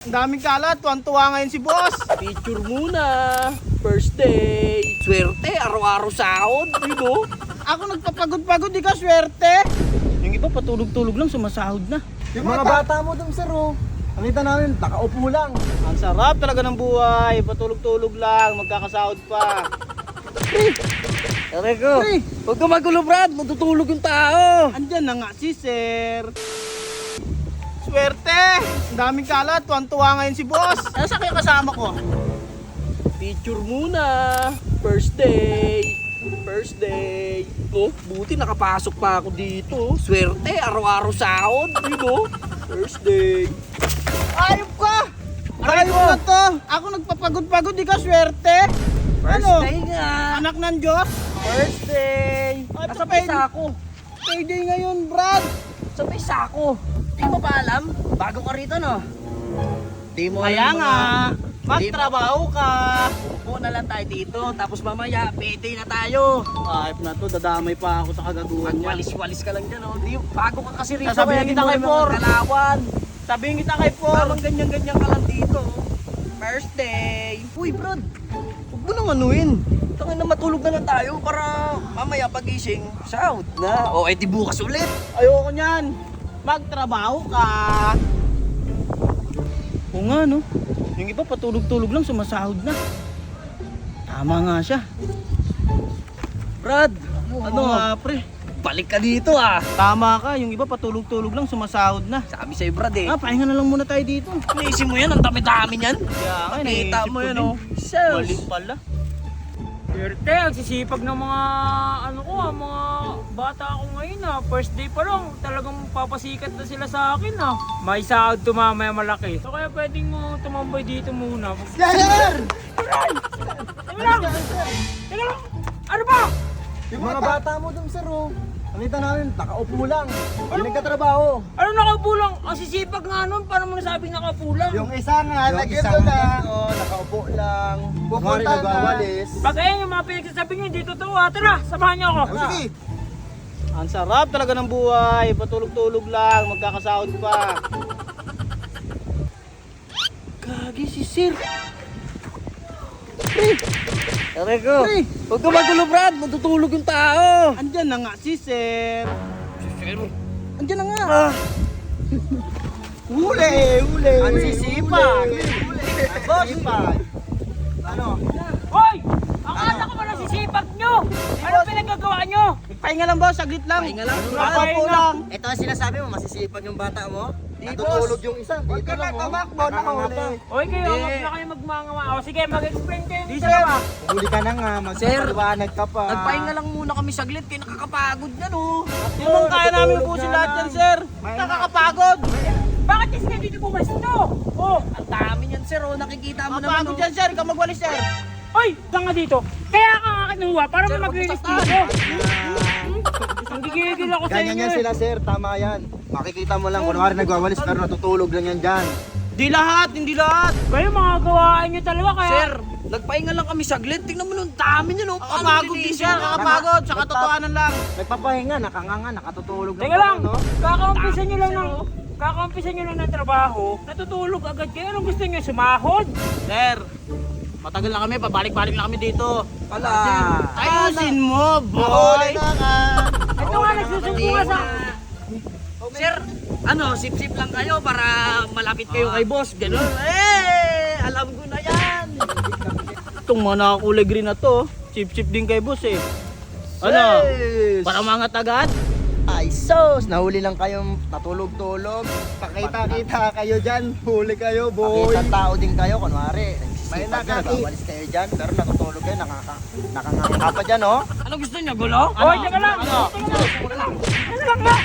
Ang daming kalat, tuwan-tuwa ngayon si boss. Picture muna. First day. Swerte, araw-araw sahod. Ano? Ako nagpapagod-pagod, di ka swerte. Yung iba patulog-tulog lang, sumasahod na. Yung mga bata mo dun, sir, oh. Nakita namin, nakaupo lang. Ang sarap talaga ng buhay, patulog-tulog lang, magkakasahod pa. Tara ko. Huwag ka magulo, Brad. Matutulog yung tao. Andyan na nga si sir. Swerte! Ang daming kalat, tuwan-tuwa ngayon si boss. Ano sa kayo kasama ko? Picture muna. First day. First day. Oh, buti nakapasok pa ako dito. Swerte, araw-araw sahod. Ano? First day. Ayop ka! Ayop na to! Ako nagpapagod-pagod, di ka swerte. First day nga. Anak ng Diyos? First day. At Nasa sa may sako. Payday ngayon, Brad. Sa may sako. Di mo ba alam? Bago ka rito, no? Di mo Kaya alam nga, mga- magtrabaho ka. Upo na lang tayo dito. Tapos mamaya, payday na tayo. Ayop na to, dadamay pa ako sa kagaguhan niya. Magwalis-walis ka lang dyan, oh. Di, bago ka kasi rito. Sasabihin kaya kita di mo kay alam Por. ang Galawan. Sabihin kita kay Por. Parang ganyan-ganyan ka lang dito. First day. Uy, Brad. Huwag mo nang anuin. Tangin na matulog na lang tayo para mamaya pagising, sahod na. O, di bukas ulit. Ayoko niyan. Magtrabaho ka. Oo nga, no? Yung iba patulog-tulog lang, sumasahod na. Tama nga siya. Brad, Ano nga, pre? balik ka dito ah. Tama ka, yung iba patulog-tulog lang, sumasahod na. Sabi sa'yo, Brad eh. Pahinga na lang muna tayo dito. Naisip mo yan, ang dami-dami niyan. Kaya nga, Nakita naisip mo ko yan, din. oh. Sales. Mali pala. Swerte, ang sisipag ng mga mga bata ako ngayon First day pa lang, talagang papasikat na sila sa akin May sahod to mamaya malaki. So kaya pwedeng tumambay dito muna. Sir! Teka lang! Teka lang! Ano ba? Yung mga bata mo dun, sir, oh. Nakita namin, nakaupo lang. Hindi nagkatrabaho. Ano nakaupo lang? Ang sisipag nga nun, paano mo nasabing nakaupo lang? Yung isa nga, nag-ito na. Nakaupo lang. Pupunta nagwawalis. Pag ayun yung mga pinagsasabi nyo, hindi totoo Tara, samahan nyo ako. Sige. Ang sarap talaga ng buhay, patulog-tulog lang, magkakasahod pa. Gagi si sir. Tara ko. Huwag ka magulo, Brad. Matutulog yung tao. Andyan na nga si sir. Andyan na nga. Huli! Huli! Ang sisipag. Boss! Ano? Hoy! Akala ko ba nasisipag nyo? Ano pinagagawa nyo? Pahinga lang boss, saglit lang. Pahinga lang. Nakaupo lang. Ito ang sinasabi mo, masisipag yung bata mo? Di, Natutulog yung isa. Dito lang, oh. tumakbo, nakahuli. Hoy kayo, Hindi. huwag na kayo magmangama. O sige, mag-explain kayo Di, ng sir. dalawa. Huli ka na nga, magpapaliwanag ka pa. Nagpahinga lang muna kami saglit. Kaya nakakapagod na, no? Di naman kaya namin ubusin lahat yan sir. Nakakapagod. Bakit kasi kayo dito pumasto? Oh, Ang dami niyan, sir. Oh. Nakikita mo naman, Mapagod oh. yan sir, ikaw magwalis sir. hoy, saan nga dito? Kaya ka nga kinuha para Sir, mo maglinis magputas dito. Ang gigigil ako sa Ganyan inyo yan sila, sir. Tama yan. Makikita mo lang, kunwari nagwawalis pero natutulog lang yan dyan. Di lahat, hindi lahat. Kayo mga gawain nyo talaga kaya... Sir, nagpahinga lang kami saglit. Tingnan mo nung dami niya, no? Nakakapagod din sir, nakakapagod. Sa katotohanan lang. Nagpapahinga, nakanganga, nakatutulog lang. Teka lang, no? kakaumpisan nyo lang ng trabaho, natutulog agad kayo. Anong gusto nyo, sumahod? Sir, matagal na kami, pabalik-balik na kami dito. Pala. Ayusin mo, boy. Ito nga, nagsusumbungan sa... Sir, ano, sip-sip lang kayo para malapit kayo kay boss. Ganun. Alam ko na yan. Itong mga nakakulay green na to, chip-chip din kay boss eh. Ano? Yes. Para mga tagad? Ay sos, nahuli lang kayong natulog-tulog. Pakita-kita kayo dyan, huli kayo, boy. Pakita tao din kayo, kunwari. May nagwawalis kayo dyan, pero natutulog kayo, nakanganga pa dyan, oh. Ano gusto niya, gulo? Hoy, teka lang! Ano? Teka lang! Ano lang nga?